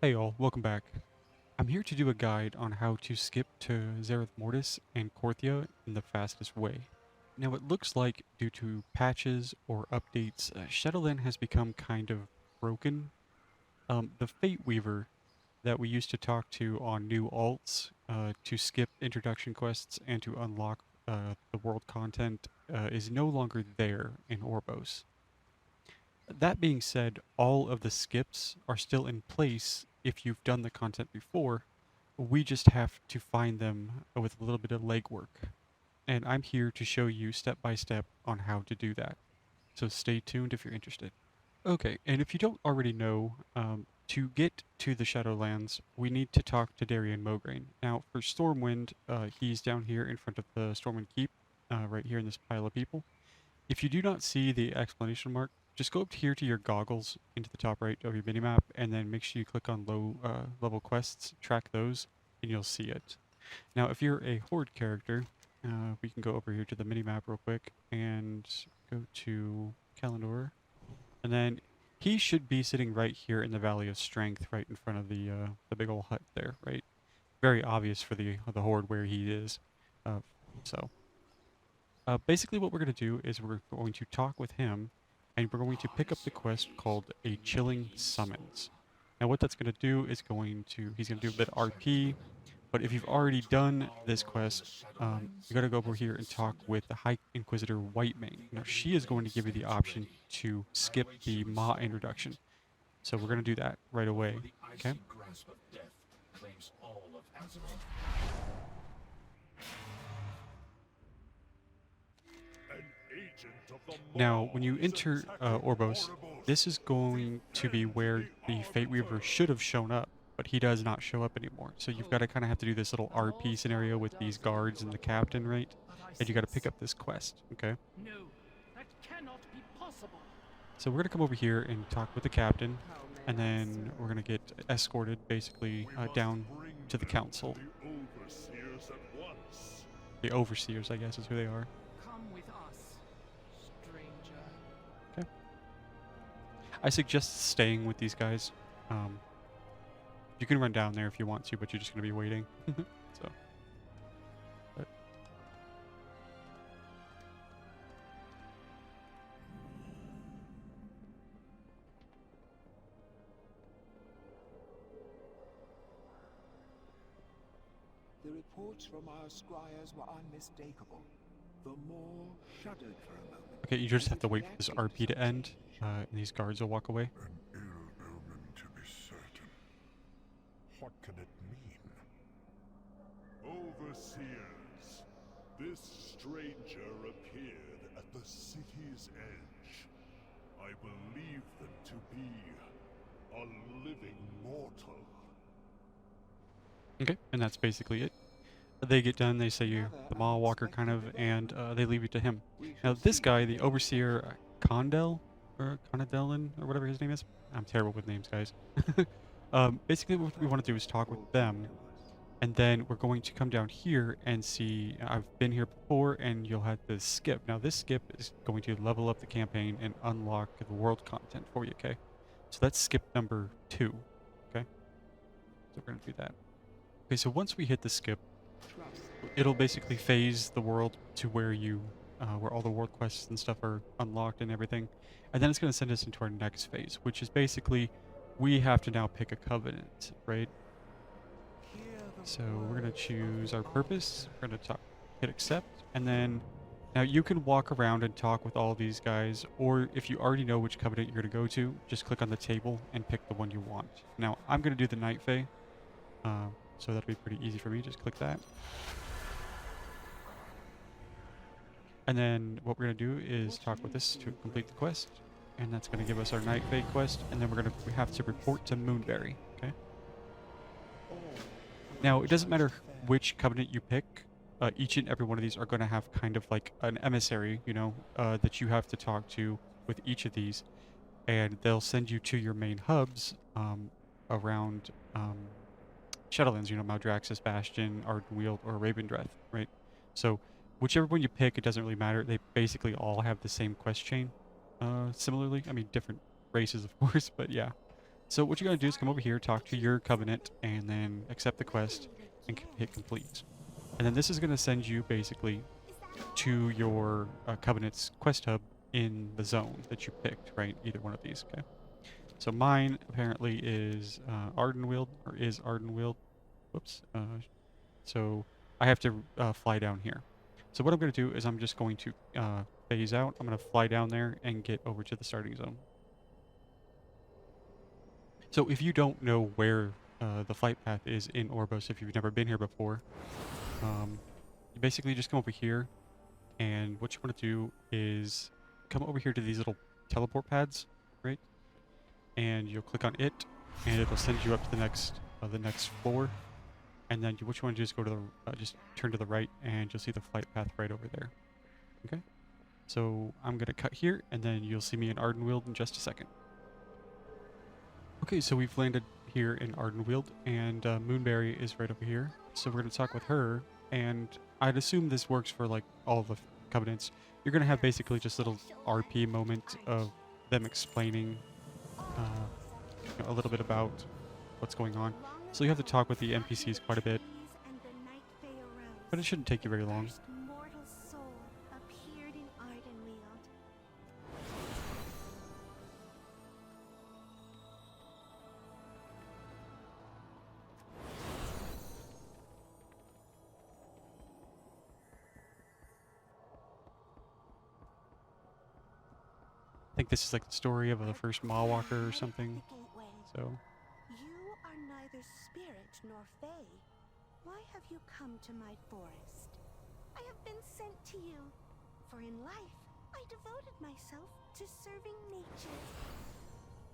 Hey all, welcome back. I'm here to do a guide on how to skip to Zereth Mortis and Korthia in the fastest way. Now it looks like due to patches or updates, Shadowland has become kind of broken. The Fate Weaver that we used to talk to on new alts to skip introduction quests and to unlock the world content is no longer there in Oribos. That being said, all of the skips are still in place if you've done the content before. We just have to find them with a little bit of legwork. And I'm here to show you step by step on how to do that. So stay tuned if you're interested. Okay, and if you don't already know, to get to the Shadowlands, we need to talk to Darian Mograine. Now, for Stormwind, he's down here in front of the Stormwind Keep, right here in this pile of people. If you do not see the exclamation mark, just go up here to your goggles into the top right of your minimap, and then make sure you click on low level quests, track those, and you'll see it. Now, if you're a Horde character, we can go over here to the minimap real quick and go to Kalendor, and then he should be sitting right here in the Valley of Strength, right in front of the big old hut there, right? Very obvious for the Horde where he is. Uh, so basically what we're going to do is we're going to talk with him, and we're going to pick up the quest called A Chilling Summons. Now what that's going to do is he's going to do a bit of RP, but if you've already done this quest, you got to go over here and talk with the High Inquisitor Whitemane. Now she is going to give you the option to skip the Ma introduction. So we're going to do that right away, okay? Now, when you enter Oribos, this is going to be where the Fate Weaver should have shown up, but he does not show up anymore. So you've got to kind of have to do this little RP scenario with these guards and the captain, right? And you got to pick up this quest, okay? No, that cannot be possible. So we're going to come over here and talk with the captain, and then we're going to get escorted basically down to the council. The overseers, I guess, is who they are. Come with us, stranger. Okay. I suggest staying with these guys. You can run down there if you want to, but you're just going to be waiting. So, but. The reports from our scryers were unmistakable. The more shuddered for a moment. Okay, you just have to wait for this RP to end, and these guards will walk away. An ill omen to be certain. What can it mean? Overseers, this stranger appeared at the city's edge. I believe them to be a living mortal. Okay, and that's basically it. They get done, they say you're the Mall Walker kind of, and they leave it to him. Now this guy, the Overseer Condell, or Condelin, or whatever his name is. I'm terrible with names, guys. Basically what we want to do is talk with them, and then we're going to come down here and see, I've been here before, and you'll have this skip. Now this skip is going to level up the campaign and unlock the world content for you, okay? So that's skip number 2, okay? So we're going to do that. Okay, so once we hit the skip, it'll basically phase the world to where where all the world quests and stuff are unlocked and everything. And then it's going to send us into our next phase, which is basically, we have to now pick a covenant, right? So we're going to choose our purpose, we're going to hit accept, and then, now you can walk around and talk with all these guys, or if you already know which covenant you're going to go to, just click on the table and pick the one you want. Now, I'm going to do the Night Fae, so that'll be pretty easy for me, just click that. And then what we're going to do is talk with this to complete the quest, and that's going to give us our Night Fae quest, and then we have to report to Moonberry, okay? Now, it doesn't matter which covenant you pick, each and every one of these are going to have kind of like an emissary, you know, that you have to talk to with each of these, and they'll send you to your main hubs around Shadowlands, you know, Maldraxxus, Bastion, Ardenweald, or Ravendreth, right? So, whichever one you pick, it doesn't really matter. They basically all have the same quest chain, similarly. I mean, different races, of course, but yeah. So what you're going to do is come over here, talk to your covenant, and then accept the quest and hit complete. And then this is going to send you basically to your covenant's quest hub in the zone that you picked, right? Either one of these, okay? So mine apparently is Ardenweald, or is Ardenweald. Whoops. So I have to fly down here. So what I'm going to do is I'm just going to phase out. I'm going to fly down there and get over to the starting zone. So if you don't know where the flight path is in Oribos, if you've never been here before, you basically just come over here, and what you want to do is come over here to these little teleport pads, right? And you'll click on it, and it'll send you up to the next floor. And then what you want to do is go to the just turn to the right, and you'll see the flight path right over there. Okay. So I'm gonna cut here, and then you'll see me in Ardenweald in just a second. Okay, so we've landed here in Ardenweald, and Moonberry is right over here. So we're going to talk with her, and I'd assume this works for like all the covenants. You're going to have basically just little RP moments of them explaining a little bit about what's going on. So you have to talk with the NPCs quite a bit, but it shouldn't take you very long. I think this is like the story of the first Mawwalker or something. So you are neither spirit nor fae. Why have you come to my forest? I have been sent to you, for in life I devoted myself to serving nature.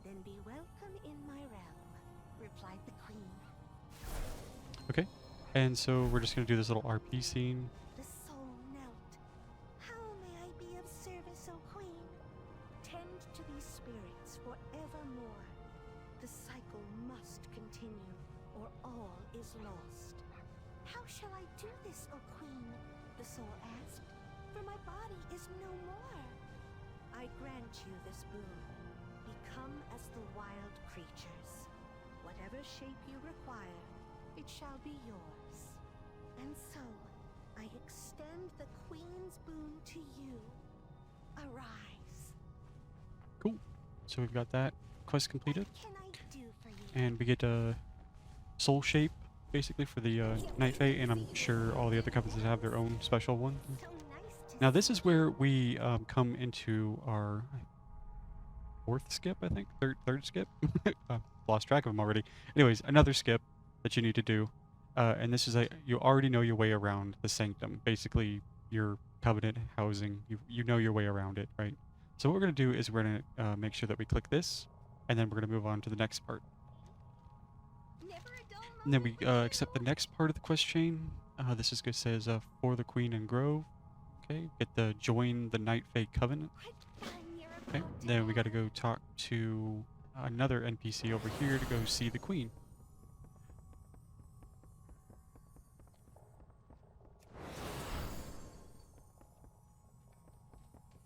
Then be welcome in my realm, replied the queen. okay, and so we're just gonna do this little RP scene. The soul knelt. How may I be of service, O queen? Tend to these spirits forevermore. The cycle must continue, or all is lost. How shall I do this, O queen? The soul asked, for my body is no more. I grant you this boon. Become as the wild creatures. Whatever shape you require, it shall be yours. And so, I extend the queen's boon to you. Arise. Cool. So we've got that quest completed, What can I do for you? and we get a soul shape basically for the Night Fae, and I'm sure all the other covenants have their own special one. So nice to Now this is where we come into our fourth skip, I think, third skip. Lost track of them already. Anyways, another skip that you need to do, and this is you already know your way around the sanctum, basically your covenant housing. You know your way around it, right? So what we're gonna do is we're gonna make sure that we click this, and then we're gonna move on to the next part. Never a dull And then we moment with you. accept the next part of the quest chain. This is good. Says for the Queen and Grove. Okay, get the join the Night Fae Covenant. What fun you're Okay, about to then we got to have. go talk to another NPC over here to go see the Queen.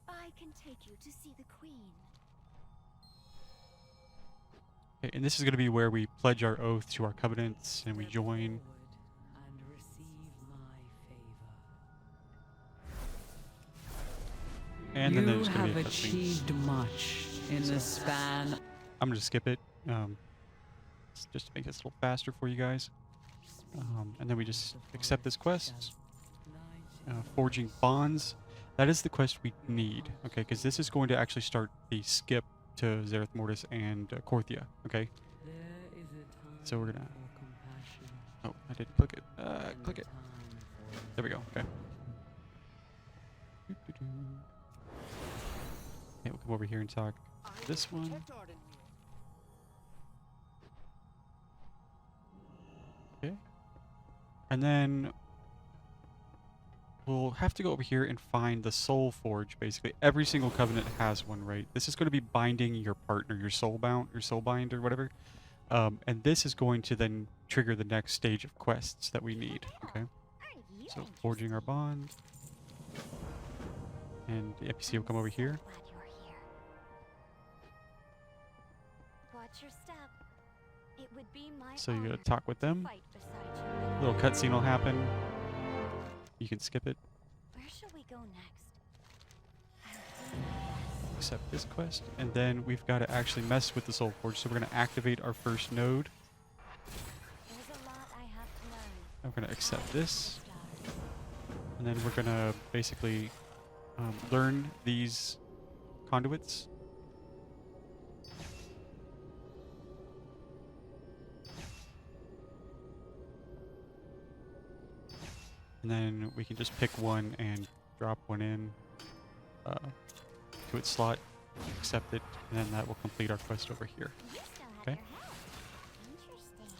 I can take you to see the queen. Okay, and this is going to be where we pledge our oath to our covenants and we join. And receive my favor. And then You there's going to have be a cutscene. achieved much in the span. I'm going to skip it just to make this a little faster for you guys. And then we just accept this quest. Forging bonds. That is the quest we need, okay? Because this is going to actually start the skip to Zereth Mortis and Korthia, okay? So we're gonna. Oh, I didn't click it. Click it. There we go. Okay. Okay, we'll come over here and talk this one. Okay. And then we'll have to go over here and find the Soul Forge, basically. Every single covenant has one, right? This is going to be binding your partner, your soulbind or whatever. And this is going to then trigger the next stage of quests that we need, okay? So forging our bond. And the NPC will come over here. Glad you're here. Watch your step. would be my So you honor gotta talk with to them. fight beside A you. little cutscene will happen. You can skip it. Where shall we go next? Accept this quest. And then we've got to actually mess with the Soul Forge. So we're going to activate our first node. There's a lot I have to learn. And we're going to accept this. And then we're going to basically learn these conduits. And then we can just pick one and drop one in to its slot, accept it, and then that will complete our quest over here. You still have Okay. your health. Interesting.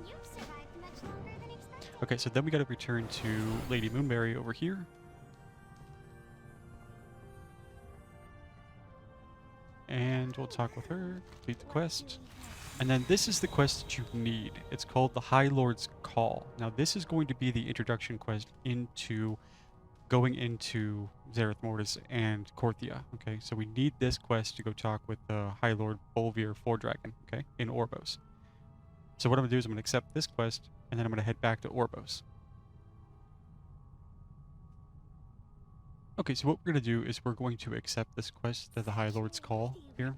You've survived much longer than expected. Okay, so then we got to return to Lady Moonberry over here. And we'll talk with her, complete the quest. And then this is the quest that you need. It's called the High Lord's Call. Now this is going to be the introduction quest into going into Zereth Mortis and Korthia. Okay, so we need this quest to go talk with the High Lord Bolvar Dragon, okay, in Oribos. So what I'm gonna do is I'm gonna accept this quest, and then I'm gonna head back to Oribos. Okay, so what we're gonna do is we're going to accept this quest to the High Lord's Call here.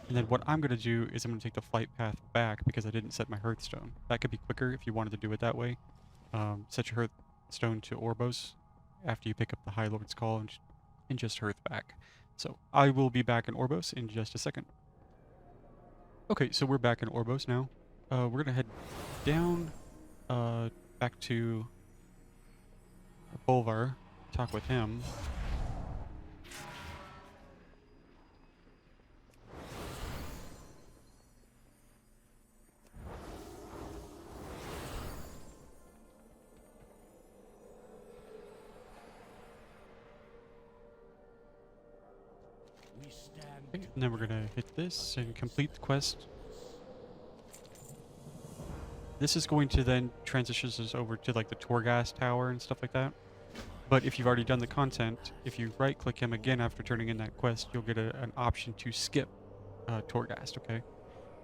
And then what I'm going to do is I'm going to take the flight path back because I didn't set my Hearthstone. That could be quicker if you wanted to do it that way. Set your Hearthstone to Oribos after you pick up the High Lord's Call and just Hearth back. So I will be back in Oribos in just a second. Okay, so we're back in Oribos now. We're going to head down back to Bolvar, talk with him. Okay, and then we're gonna hit this and complete the quest. This is going to then transition us over to like the Torghast Tower and stuff like that. But if you've already done the content, if you right click him again after turning in that quest, you'll get an option to skip Torghast, okay?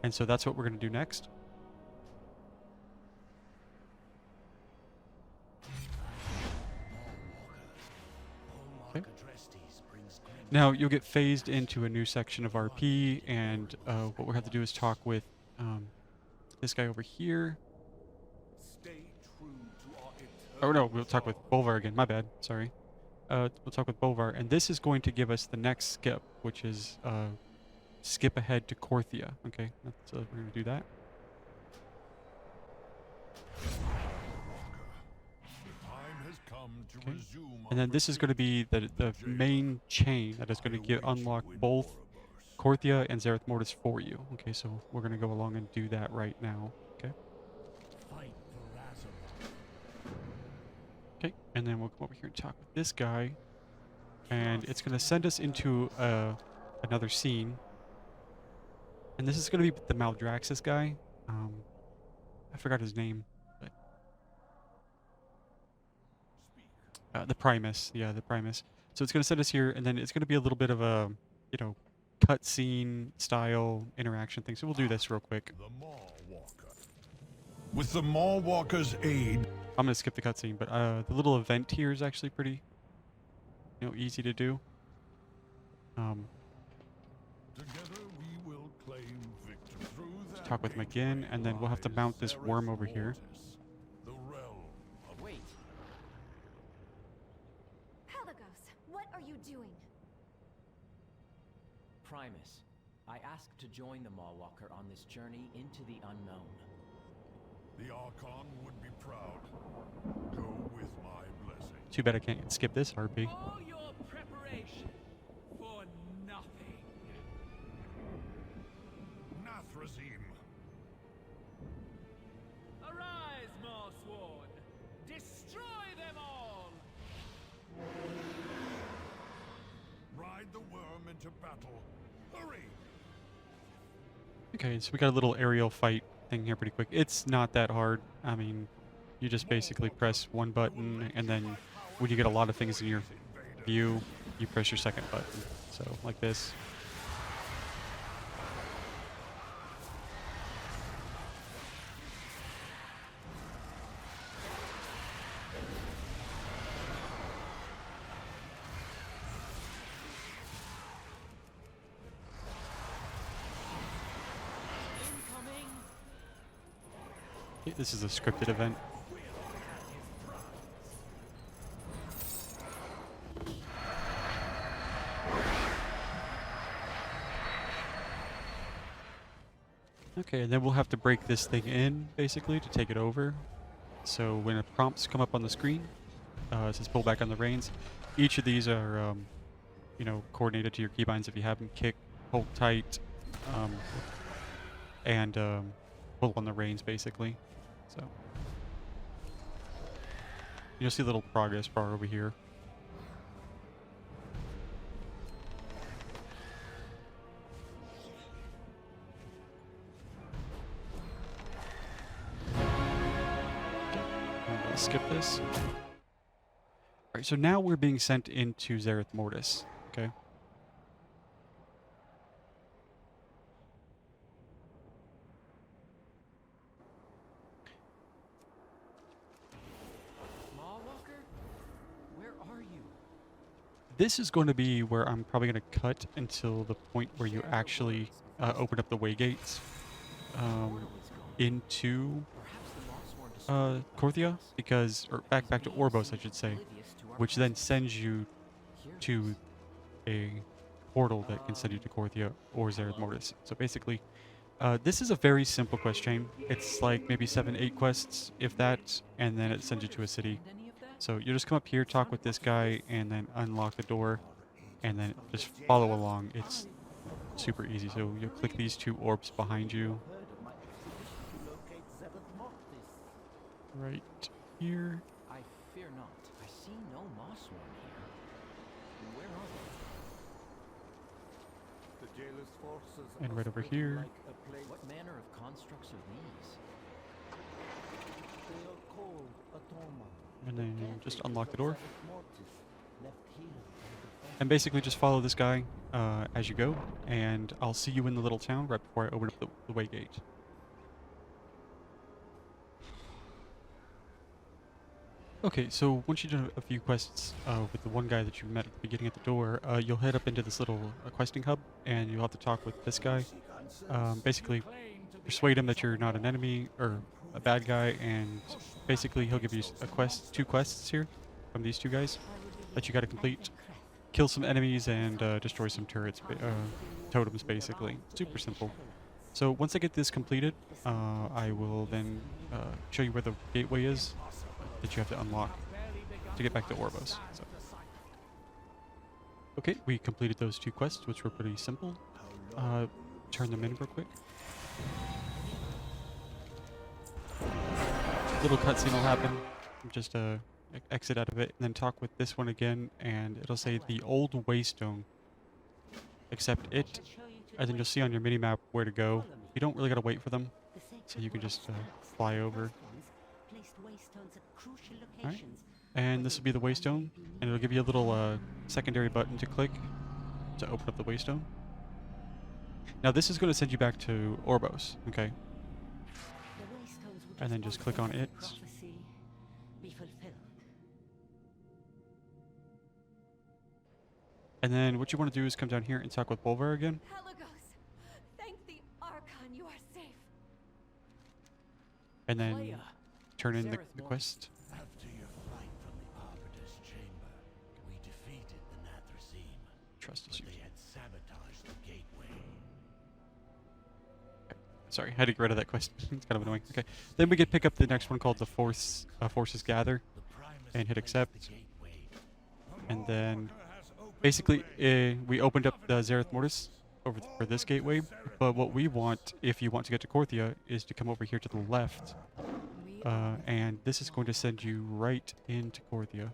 And so that's what we're gonna do next. Okay. Now you'll get phased into a new section of RP, and what we'll have to do is talk with this guy over here. Oh no, we'll talk with Bolvar again. My bad. Sorry. We'll talk with Bolvar, and this is going to give us the next skip, which is skip ahead to Korthia. Okay, so we're gonna do that. Okay. And then this is going to be the main chain that is going to unlock both Korthia and Zereth Mortis for you. Okay, so we're going to go along and do that right now. Okay. Okay, and then we'll come over here and talk with this guy, and it's going to send us into another scene. And this is going to be the Maldraxxus guy. I forgot his name. The Primus, yeah, the Primus. So it's going to send us here, and then it's going to be a little bit of a, you know, cutscene style interaction thing. So we'll do this real quick. With the Maulwalker's aid, I'm going to skip the cutscene, but the little event here is actually pretty, you know, easy to do. together we will claim victory through that Talk with him again, and then we'll have to mount this worm over here. The realm of Wait. Pelagos, what are you doing? Primus, I asked to join the Maulwalker on this journey into the unknown. the Archon would be proud. Go with my blessing. Too bad I can't skip this RP. All your preparation for nothing. Nathrazim. Arise, Marsworn! Destroy them all! Ride the worm into battle. Hurry! Okay, so we got a little aerial fight thing here pretty quick. It's not that hard. I mean, you just basically press one button, and then when you get a lot of things in your view, you press your second button. So, like this. This is a scripted event. Okay, and then we'll have to break this thing in, basically, to take it over. So when prompts come up on the screen, it says pull back on the reins. Each of these are, you know, coordinated to your keybinds if you have them. Kick, hold tight, and pull on the reins, basically. So you'll see a little progress bar over here. Skip this. Alright, so now we're being sent into Zereth Mortis, okay? Mawwalker? Where are you? This is going to be where I'm probably going to cut until the point where you actually open up the way gates into Korthia, because, or back to Oribos, I should say, which then sends you to a portal that can send you to Korthia or Zereth Mortis. So basically, this is a very simple quest chain. It's like maybe 7-8 quests, if that, and then it sends you to a city. So you just come up here, talk with this guy, and then unlock the door, and then just follow along. It's super easy. So you'll click these 2 orbs behind you. Right here. I fear not. I see no Mossworn here. Where are they? The jailer's forces And right over here. What manner of constructs are these? They are called Atoma. And then just unlock the door. And basically just follow this guy as you go. And I'll see you in the little town right before I open up the way gate. Okay, so once you've done a few quests with the one guy that you met at the beginning at the door, you'll head up into this little questing hub, and you'll have to talk with this guy. Basically, persuade him that you're not an enemy or a bad guy, and basically he'll give you a quest, 2 quests here from these 2 guys that you got to complete. Kill some enemies and destroy some turrets, totems, basically. Super simple. So once I get this completed, I will then show you where the gateway is that you have to unlock to get back to Oribos. So. Okay, we completed those 2 quests, which were pretty simple. Turn them in real quick. Little cutscene will happen. Just exit out of it, and then talk with this one again, and it'll say the old Waystone. Accept it, and then you'll see on your mini-map where to go. You don't really gotta wait for them, so you can just fly over. Alright, and this will be the Waystone, and it'll give you a little secondary button to click to open up the Waystone. Now this is going to send you back to Oribos, okay? And then just click on it. And then what you want to do is come down here and talk with Bolvar again. Thank the Archon, you are safe. And then turn in the quest. After your flight from the Arbiter's chamber, we defeated the Nathrasine. Trust issues. They had sabotaged the gateway. Okay. Sorry, I had to get rid of that quest. It's kind of annoying. Okay. Then we could pick up the next one called the Forces Gather and hit accept. And then basically we opened up the Zereth Mortis over for this gateway. But what we want, if you want to get to Korthia, is to come over here to the left. And this is going to send you right into Korthia.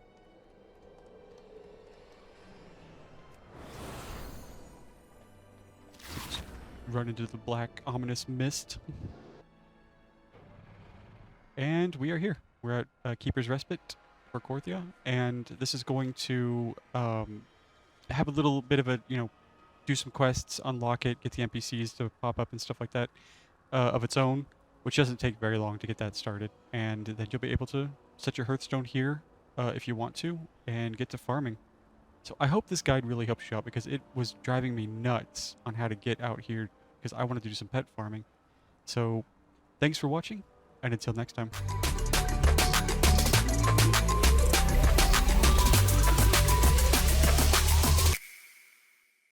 Just run into the black, ominous mist. And we are here. We're at Keeper's Respite for Korthia. And this is going to have a little bit of a, do some quests, unlock it, get the NPCs to pop up and stuff like that of its own, which doesn't take very long to get that started. And then you'll be able to set your Hearthstone here if you want to and get to farming. So I hope this guide really helps you out, because it was driving me nuts on how to get out here, because I wanted to do some pet farming. So thanks for watching, and until next time.